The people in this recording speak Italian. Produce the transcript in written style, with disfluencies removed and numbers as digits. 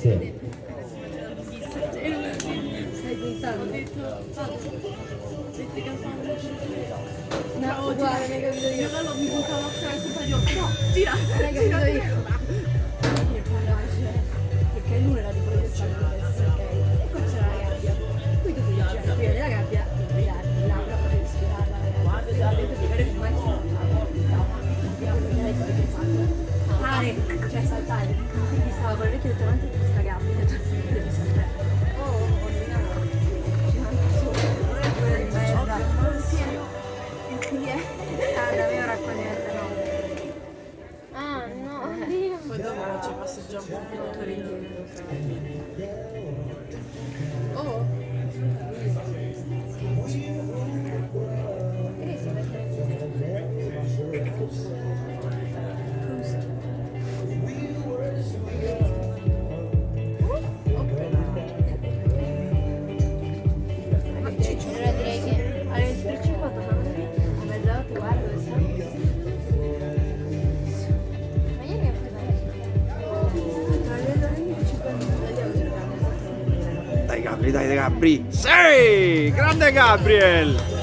Stai puntando? No, guarda, ne capito io. Io mi puntavo a fare sopra gli occhi. No, gira. Ne capito io. Perché lui era tipo io stavo adesso, ok? E qua c'era la gabbia. Qui tu devi girare prima della gabbia, tirarti là, però devi spirarla la gabbia. La vedo di avere come saltare, cioè saltare. Quindi stavo con l'orecchio davanti a questa gabbia, devi saltare. Oh, no. Ci manca solo. Davvero raccogliente no. Ah no, Poi dopo ci passeggiamo un po' per indietro. oh. Allora direi che alle 3:50 sono qui, a mezzanotte guardo e sta. Ma ieri ho preso tra le ore 11 e 50 devo cercare. Dai Gabri, dai Gabri! Sì! Grande Gabriel!